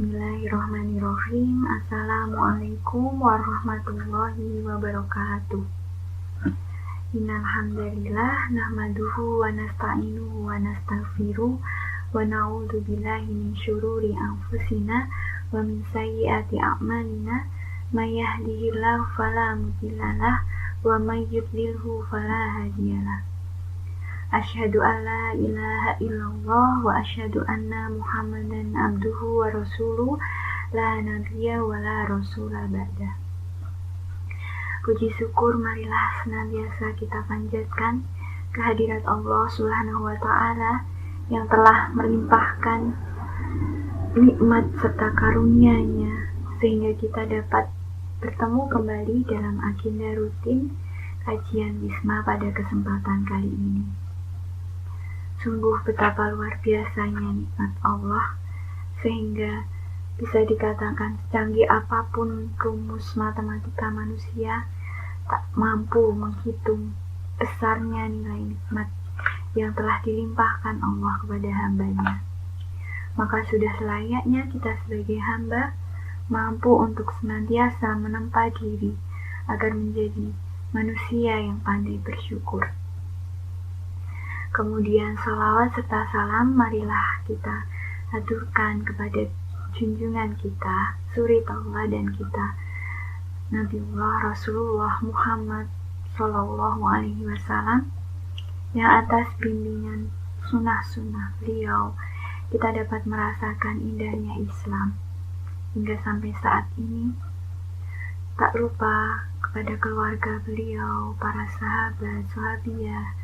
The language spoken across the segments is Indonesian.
Bismillahirrahmanirrahim. Assalamualaikum warahmatullahi wabarakatuh. Innal hamdalillah nahmaduhu wa nasta'inuhu wa nastaghfiruh wa na'udzu billahi min syururi anfusina wa min sayyiati a'malina may yahdihillahu fala mudhillalah wa may yudlilhu fala hadiyalah. Asyhadu an la ilaha illallah wa asyhadu anna Muhammadan abduhu wa rasuluh la nabiyya wa la rasula ba'dah. Puji syukur marilah senantiasa kita panjatkan kehadirat Allah Subhanahu wa taala yang telah melimpahkan nikmat serta karunia-Nya sehingga kita dapat bertemu kembali dalam agenda rutin kajian Wisma pada kesempatan kali ini. Sungguh betapa luar biasanya nikmat Allah, sehingga bisa dikatakan secanggih apapun rumus matematika manusia tak mampu menghitung besarnya nilai nikmat yang telah dilimpahkan Allah kepada hamba-Nya. Maka sudah selayaknya kita sebagai hamba mampu untuk senantiasa menempa diri agar menjadi manusia yang pandai bersyukur. Kemudian salawat serta salam marilah kita aturkan kepada junjungan kita, suri tauladan kita, Nabiullah Rasulullah Muhammad Sallallahu Alaihi Wasallam, yang atas bimbingan sunnah-sunnah beliau kita dapat merasakan indahnya Islam hingga sampai saat ini. Tak lupa kepada keluarga beliau, para sahabat, sahabiah,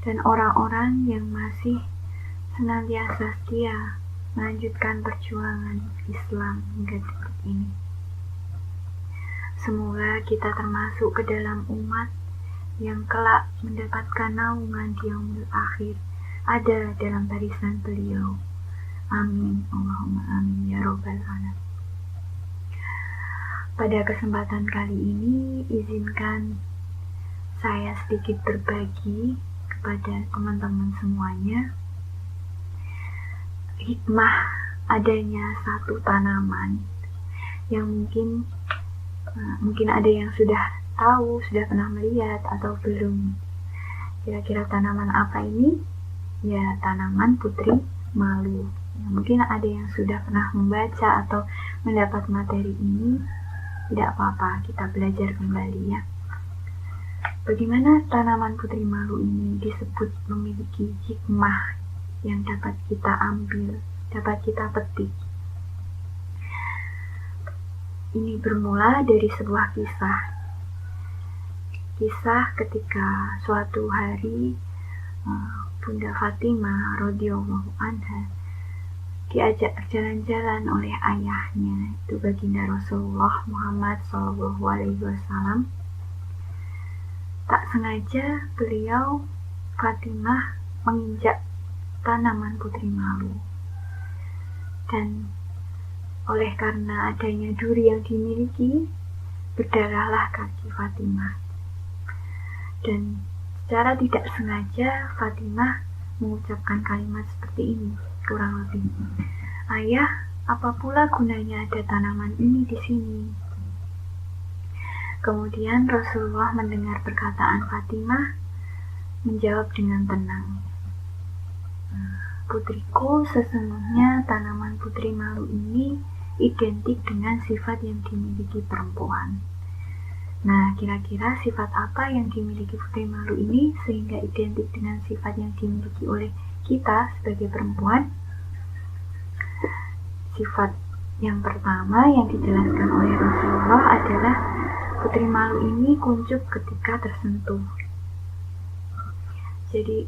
dan orang-orang yang masih senantiasa setia melanjutkan perjuangan Islam hingga detik ini. Semoga kita termasuk ke dalam umat yang kelak mendapatkan naungan di yaumil akhir, ada dalam barisan beliau. Amin, Allahumma amin ya robbal alamin. Pada kesempatan kali ini, izinkan saya sedikit berbagi kepada teman-teman semuanya hikmah adanya satu tanaman yang mungkin ada yang sudah tahu, sudah pernah melihat atau belum. Kira-kira tanaman apa ini? Ya, tanaman putri malu. Mungkin ada yang sudah pernah membaca atau mendapat materi ini. Tidak apa-apa, kita belajar kembali ya. Bagaimana tanaman putri malu ini disebut memiliki hikmah yang dapat kita ambil, dapat kita petik. Ini bermula dari sebuah kisah. Kisah ketika suatu hari Bunda Fatimah radhiyallahu anha diajak jalan-jalan oleh ayahnya, itu baginda Rasulullah Muhammad sallallahu alaihi wasallam. Tak sengaja beliau, Fatimah, menginjak tanaman putri malu. Dan oleh karena adanya duri yang dimiliki, berdarahlah kaki Fatimah. Dan secara tidak sengaja Fatimah mengucapkan kalimat seperti ini, kurang lebih, "Ayah, apa pula gunanya ada tanaman ini di sini?" Kemudian Rasulullah mendengar perkataan Fatimah, menjawab dengan tenang, "Putriku, sesungguhnya tanaman putri malu ini identik dengan sifat yang dimiliki perempuan." Nah, kira-kira sifat apa yang dimiliki putri malu ini sehingga identik dengan sifat yang dimiliki oleh kita sebagai perempuan? Sifat yang pertama yang dijelaskan oleh Rasulullah adalah putri malu ini kuncup ketika tersentuh. Jadi,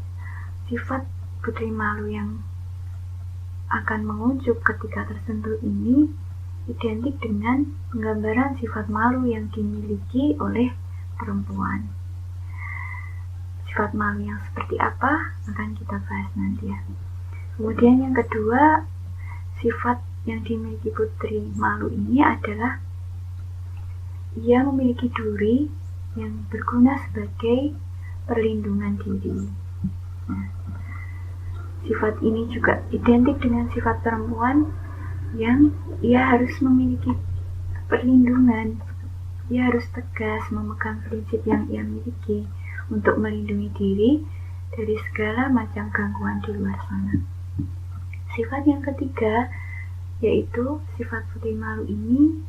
sifat putri malu yang akan menguncup ketika tersentuh ini identik dengan penggambaran sifat malu yang dimiliki oleh perempuan. Sifat malu yang seperti apa akan kita bahas nanti ya. Kemudian yang kedua, sifat yang dimiliki putri malu ini adalah ia memiliki duri yang berguna sebagai perlindungan diri. Nah, sifat ini juga identik dengan sifat perempuan yang ia harus memiliki perlindungan. Ia harus tegas memegang prinsip yang ia miliki untuk melindungi diri dari segala macam gangguan di luar sana. Sifat yang ketiga, yaitu sifat putri malu ini,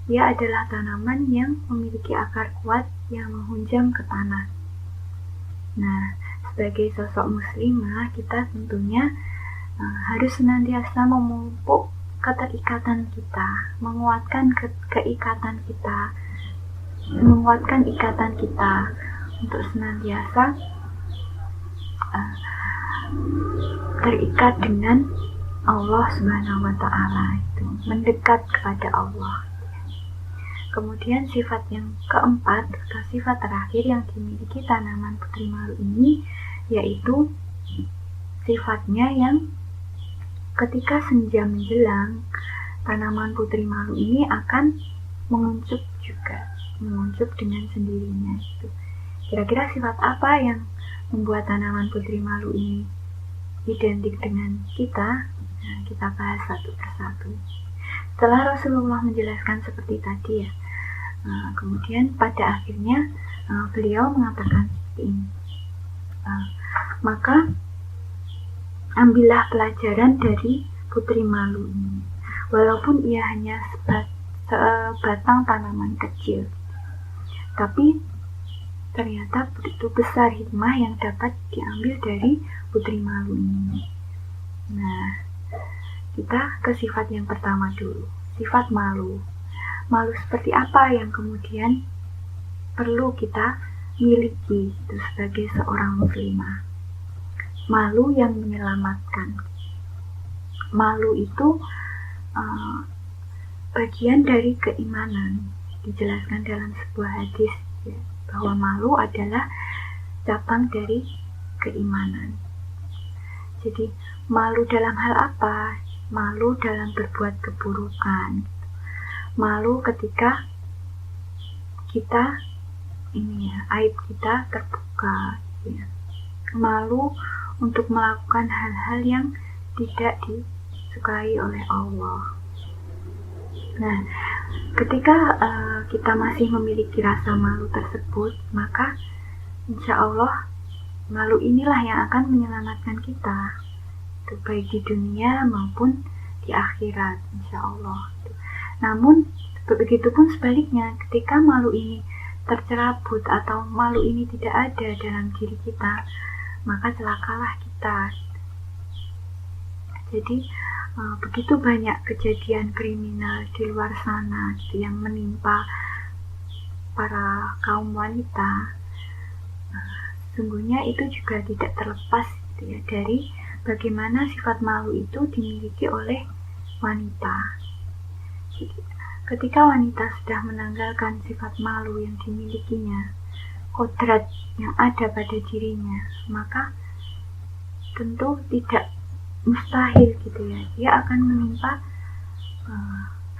ia adalah tanaman yang memiliki akar kuat yang menghunjam ke tanah. Nah, sebagai sosok muslimah, kita tentunya harus senantiasa memupuk keterikatan kita, menguatkan keikatan kita, menguatkan ikatan kita untuk senantiasa terikat dengan Allah Subhanahu wa Ta'ala, itu mendekat kepada Allah. Kemudian sifat yang keempat atau sifat terakhir yang dimiliki tanaman putri malu ini, yaitu sifatnya yang ketika senja menjelang, tanaman putri malu ini akan menguncup juga, menguncup dengan sendirinya. Itu kira-kira sifat apa yang membuat tanaman putri malu ini identik dengan kita? Nah, kita bahas satu persatu. Setelah Rasulullah menjelaskan seperti tadi ya, kemudian pada akhirnya beliau mengatakan seperti ini, maka ambillah pelajaran dari putri malu ini, walaupun ia hanya sebatang tanaman kecil, tapi ternyata begitu besar hikmah yang dapat diambil dari putri malu ini. Nah, kita ke sifat yang pertama dulu, sifat malu. Malu seperti apa yang kemudian perlu kita miliki itu sebagai seorang muslimah? Malu yang menyelamatkan. Malu itu bagian dari keimanan. Dijelaskan dalam sebuah hadis ya, bahwa malu adalah cabang dari keimanan. Jadi malu dalam hal apa? Malu dalam berbuat keburukan. Malu ketika kita aib kita terbuka ya. Malu untuk melakukan hal-hal yang tidak disukai oleh Allah. Nah, ketika kita masih memiliki rasa malu tersebut, maka insya Allah malu inilah yang akan menyelamatkan kita, baik di dunia maupun di akhirat, insya Allah. Namun begitupun sebaliknya, ketika malu ini tercerabut atau malu ini tidak ada dalam diri kita, maka celakalah kita. Jadi begitu banyak kejadian kriminal di luar sana gitu, yang menimpa para kaum wanita. Sungguhnya itu juga tidak terlepas gitu ya, dari bagaimana sifat malu itu dimiliki oleh wanita. Jadi, ketika wanita sudah menanggalkan sifat malu yang dimilikinya, kodrat yang ada pada dirinya, maka tentu tidak mustahil gitu ya, dia akan menimpa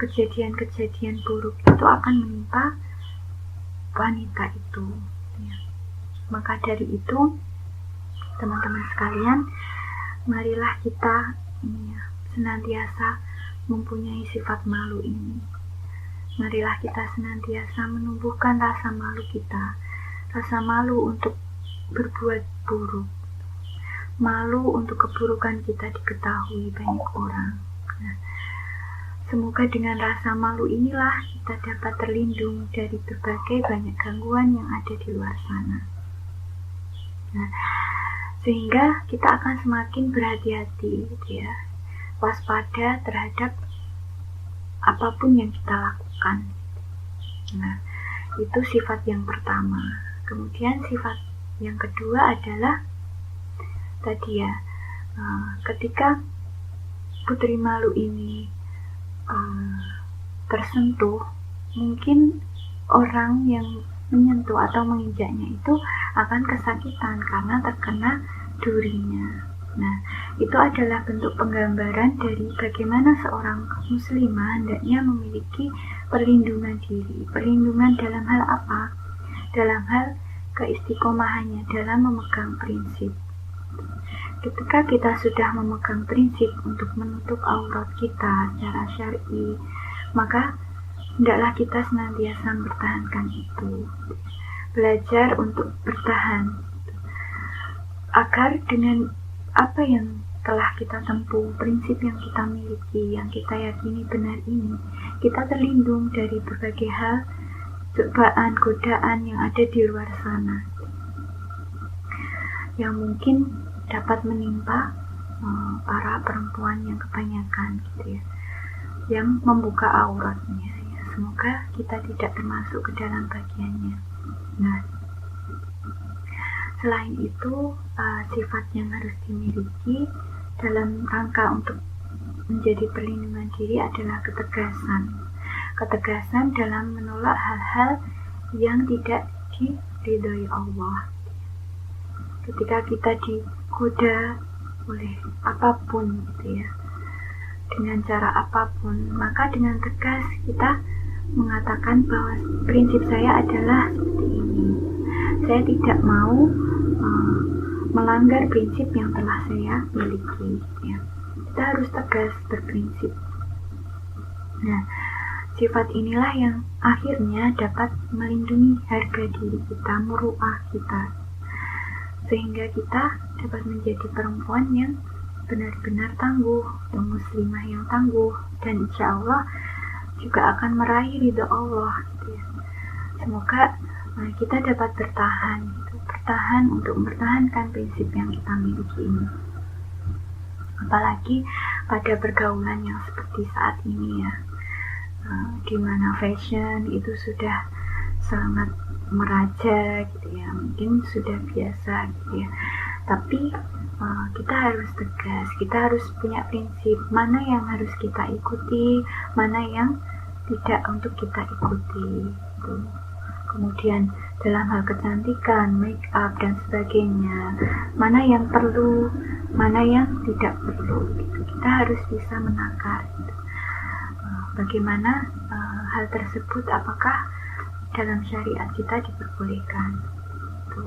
kejadian-kejadian buruk itu akan menimpa wanita itu ya. Maka dari itu, teman-teman sekalian, marilah kita senantiasa mempunyai sifat malu ini. Marilah kita senantiasa menumbuhkan rasa malu kita, rasa malu untuk berbuat buruk, malu untuk keburukan kita diketahui banyak orang. Nah, semoga dengan rasa malu inilah kita dapat terlindung dari berbagai banyak gangguan yang ada di luar sana. Nah, sehingga kita akan semakin berhati-hati gitu ya, waspada terhadap apapun yang kita lakukan. Nah, itu sifat yang pertama. Kemudian sifat yang kedua adalah tadi ya, ketika putri malu ini tersentuh, mungkin orang yang menyentuh atau menginjaknya itu akan kesakitan karena terkena durinya. Nah, itu adalah bentuk penggambaran dari bagaimana seorang muslimah hendaknya memiliki perlindungan diri. Perlindungan dalam hal apa? Dalam hal keistiqomahannya dalam memegang prinsip. Ketika kita sudah memegang prinsip untuk menutup aurat kita secara syar'i, maka hendaklah kita senantiasa mempertahankan itu. Belajar untuk bertahan, agar dengan apa yang telah kita tempuh, prinsip yang kita miliki, yang kita yakini benar ini, kita terlindung dari berbagai hal, cobaan, godaan yang ada di luar sana, yang mungkin dapat menimpa para perempuan yang kebanyakan gitu ya, yang membuka auratnya ya. Semoga kita tidak termasuk ke dalam bagiannya. Nah, selain itu, sifat yang harus dimiliki dalam rangka untuk menjadi perlindungan diri adalah ketegasan dalam menolak hal-hal yang tidak diridhoi Allah. Ketika kita digoda oleh apapun gitu ya, dengan cara apapun, maka dengan tegas kita mengatakan bahwa prinsip saya adalah seperti ini. Saya tidak mau melanggar prinsip yang telah saya miliki ya. Kita harus tegas berprinsip. Nah, sifat inilah yang akhirnya dapat melindungi harga diri kita, muruah kita, sehingga kita dapat menjadi perempuan yang benar-benar tangguh, muslimah yang tangguh, dan insya Allah juga akan meraih ridha Allah gitu ya. Semoga kita dapat bertahan untuk mempertahankan prinsip yang kita miliki ini. Apalagi pada pergaulan yang seperti saat ini ya, di mana fashion itu sudah sangat meraja gitu ya, mungkin sudah biasa gitu ya. Tapi kita harus tegas, kita harus punya prinsip mana yang harus kita ikuti, mana yang tidak untuk kita ikuti gitu. Kemudian dalam hal kecantikan, make up dan sebagainya, mana yang perlu, mana yang tidak perlu gitu. Kita harus bisa menakar gitu. Bagaimana hal tersebut, apakah dalam syariat kita diperbolehkan gitu.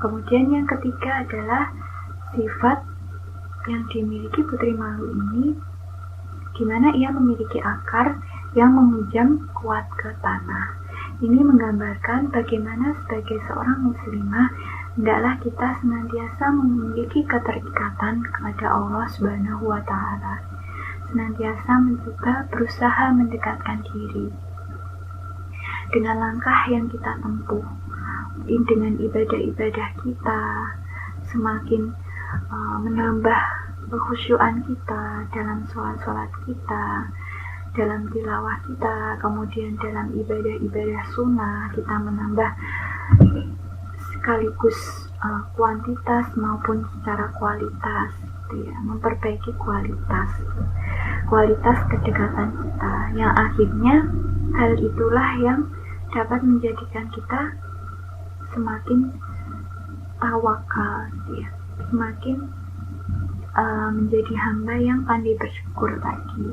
Kemudian yang ketiga adalah sifat yang dimiliki Putri Malu ini, di mana ia memiliki akar yang menghujam kuat ke tanah. Ini menggambarkan bagaimana sebagai seorang muslimah hendaklah kita senantiasa memiliki keterikatan kepada Allah Subhanahu wa Ta'ala, senantiasa mencoba berusaha mendekatkan diri dengan langkah yang kita tempuh, dengan ibadah-ibadah kita, semakin menambah kekhusyuan kita dalam sholat-sholat kita, dalam tilawah kita, kemudian dalam ibadah-ibadah sunnah kita menambah sekaligus kuantitas maupun secara kualitas gitu ya, memperbaiki kualitas kedekatan kita, yang akhirnya hal itulah yang dapat menjadikan kita semakin tawakal gitu ya, semakin menjadi hamba yang pandai bersyukur tadi.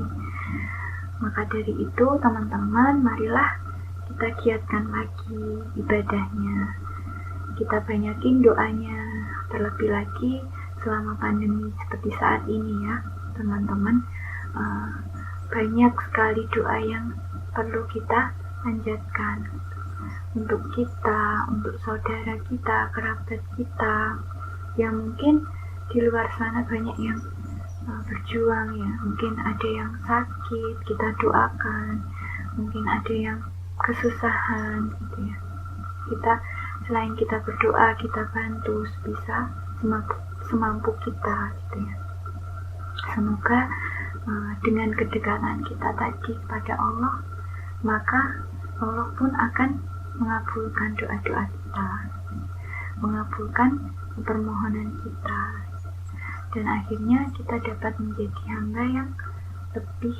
Maka dari itu teman-teman, marilah kita giatkan lagi ibadahnya, kita banyakin doanya, terlebih lagi selama pandemi seperti saat ini ya teman-teman. Banyak sekali doa yang perlu kita panjatkan untuk kita, untuk saudara kita, kerabat kita yang mungkin di luar sana banyak yang berjuang ya, mungkin ada yang sakit, kita doakan, mungkin ada yang kesusahan gitu ya. Kita selain kita berdoa, kita bantu sebisa semampu kita gitu ya. Semoga dengan kedekatan kita tadi kepada Allah, maka Allah pun akan mengabulkan doa-doa kita, mengabulkan permohonan kita, dan akhirnya kita dapat menjadi hamba yang lebih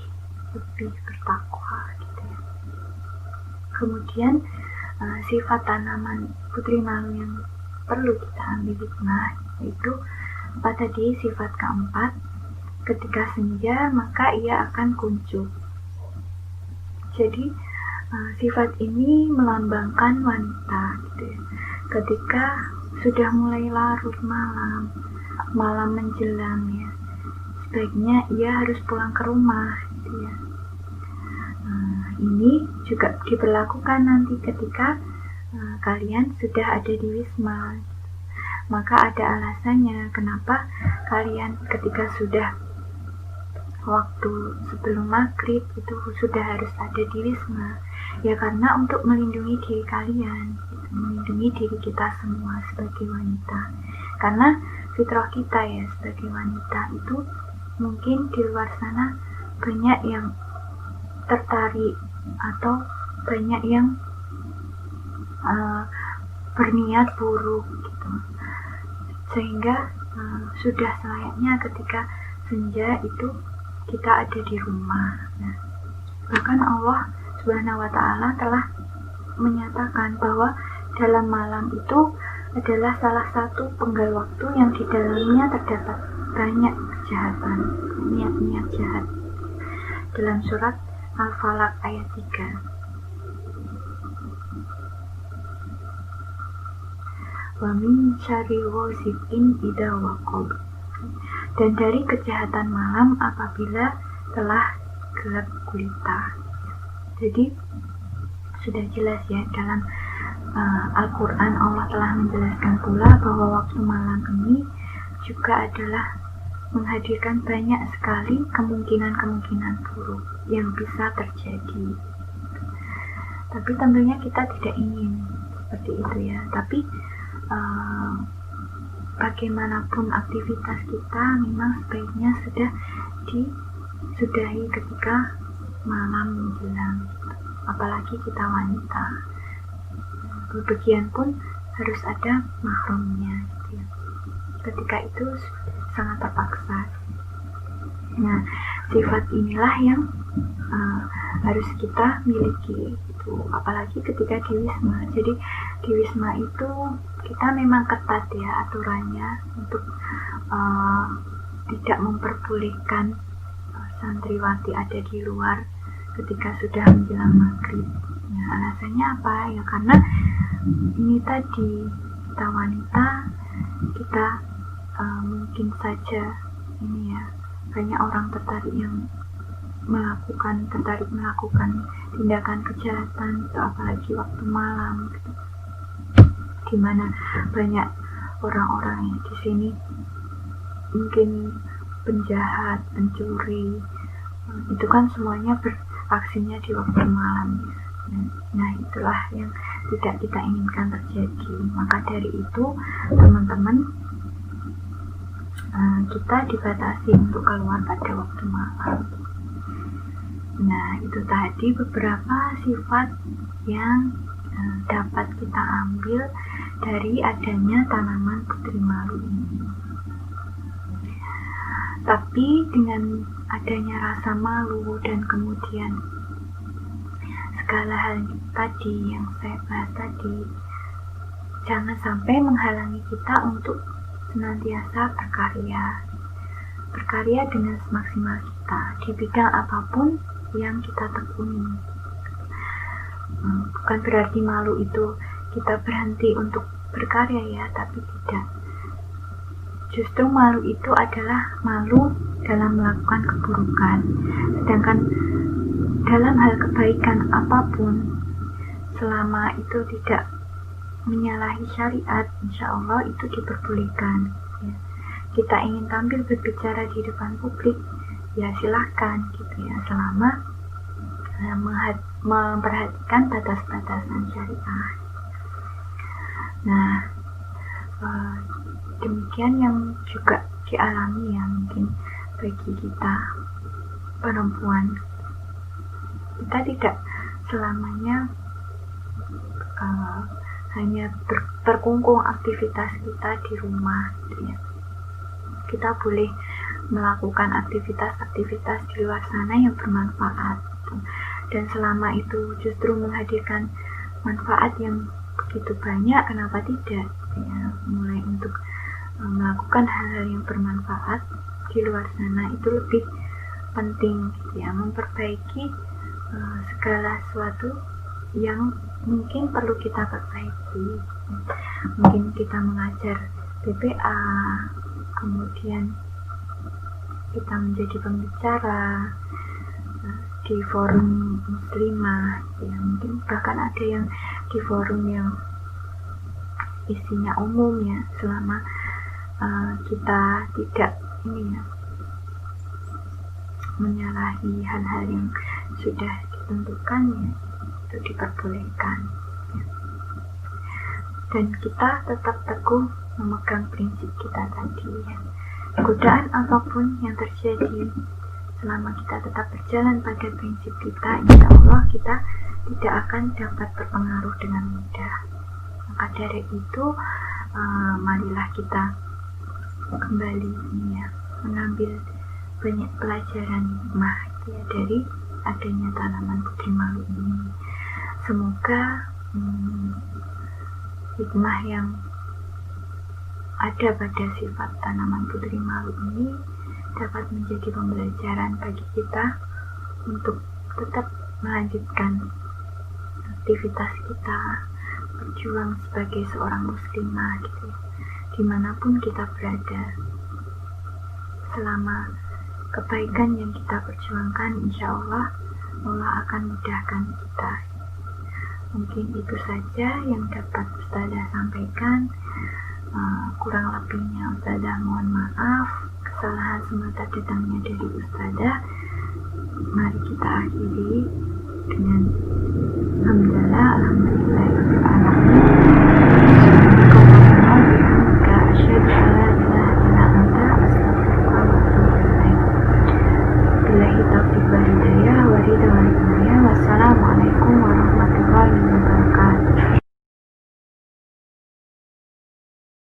bertakwa gitu ya. Kemudian sifat tanaman Putri Malu yang perlu kita ambil hikmah, yaitu apa tadi? Sifat keempat, ketika senja maka ia akan kuncup. Jadi sifat ini melambangkan wanita gitu ya. Ketika sudah mulai larut malam menjelang ya, sebaiknya ia harus pulang ke rumah gitu ya. Ini juga diberlakukan nanti ketika kalian sudah ada di wisma. Maka ada alasannya kenapa kalian ketika sudah waktu sebelum maghrib itu sudah harus ada di wisma. Ya karena untuk melindungi diri kalian, melindungi diri kita semua sebagai wanita. Karena fitrah kita ya sebagai wanita itu mungkin di luar sana banyak yang tertarik atau banyak yang berniat buruk gitu. Sehingga sudah selayaknya ketika senja itu kita ada di rumah. Nah, bahkan Allah Subhanahu wa Ta'ala telah menyatakan bahwa dalam malam itu adalah salah satu penggal waktu yang di dalamnya terdapat banyak kejahatan, niat-niat jahat. Dalam surat Al-Falaq ayat 3. Wa min syarri ghasiqin idza waqab. Dan dari kejahatan malam apabila telah gelap gulita. Jadi sudah jelas ya dalam Al-Quran Allah telah menjelaskan pula bahwa waktu malam ini juga adalah menghadirkan banyak sekali kemungkinan-kemungkinan buruk yang bisa terjadi. Tapi tentunya kita tidak ingin seperti itu ya. Tapi bagaimanapun aktivitas kita memang sebaiknya sudah disudahi ketika malam menjelang, apalagi kita wanita. Bepergian pun harus ada mahramnya gitu ya. Ketika itu sangat terpaksa. Nah, sifat inilah yang harus kita miliki gitu. Apalagi ketika di wisma. Jadi di wisma itu kita memang ketat ya aturannya untuk tidak memperbolehkan santriwati ada di luar ketika sudah menjelang maghrib. Nah, alasannya apa? Ya karena ini tadi kita wanita, kita mungkin saja ini ya banyak orang tertarik melakukan tindakan kejahatan itu apalagi waktu malam gitu. Dimana banyak orang-orang yang di sini mungkin penjahat, pencuri, itu kan semuanya beraksinya di waktu malam ya. Nah itulah yang tidak kita inginkan terjadi. Maka dari itu teman-teman, kita dibatasi untuk keluar pada waktu malam. Nah itu tadi beberapa sifat yang dapat kita ambil dari adanya tanaman putri malu ini. Tapi dengan adanya rasa malu dan kemudian segala hal tadi yang saya bahas tadi, jangan sampai menghalangi kita untuk senantiasa berkarya dengan semaksimal kita di bidang apapun yang kita tekuni. Bukan berarti malu itu kita berhenti untuk berkarya ya, tapi tidak. Justru malu itu adalah malu dalam melakukan keburukan. Sedangkan dalam hal kebaikan apapun, selama itu tidak menyalahi syariat, insya Allah itu diperbolehkan ya. Kita ingin tampil berbicara di depan publik, ya silahkan gitu ya, selama memperhatikan batas-batasan syariah. Nah, demikian yang juga dialami ya mungkin bagi kita perempuan. Kita tidak selamanya hanya terkungkung aktivitas kita di rumah gitu ya. Kita boleh melakukan aktivitas-aktivitas di luar sana yang bermanfaat gitu. Dan selama itu justru menghadirkan manfaat yang begitu banyak, kenapa tidak ya, mulai untuk melakukan hal-hal yang bermanfaat di luar sana itu lebih penting gitu ya, memperbaiki segala sesuatu yang mungkin perlu kita perbaiki. Mungkin kita mengajar PPA, kemudian kita menjadi pembicara di forum muslimah, ya mungkin bahkan ada yang di forum yang isinya umum ya, selama kita tidak menyalahi hal-hal yang sudah ditentukan, ya itu diperbolehkan ya. Dan kita tetap teguh memegang prinsip kita tadi ya. Godaan apapun yang terjadi, selama kita tetap berjalan pada prinsip kita, insya Allah kita tidak akan dapat berpengaruh dengan mudah. Maka dari itu, marilah kita kembali ya, mengambil banyak pelajaran hikmah ya, dari adanya tanaman putri malu ini. Semoga hikmah yang ada pada sifat tanaman putri malu ini dapat menjadi pembelajaran bagi kita untuk tetap melanjutkan aktivitas kita, berjuang sebagai seorang muslimah gitu ya, dimanapun kita berada. Selama kebaikan yang kita perjuangkan, insya Allah Allah akan mudahkan kita. Mungkin itu saja yang dapat Ustazah sampaikan. Kurang lebihnya Ustazah mohon maaf. Kesalahan semata datangnya dari Ustazah. Mari kita akhiri dengan alhamdulillah, alhamdulillah.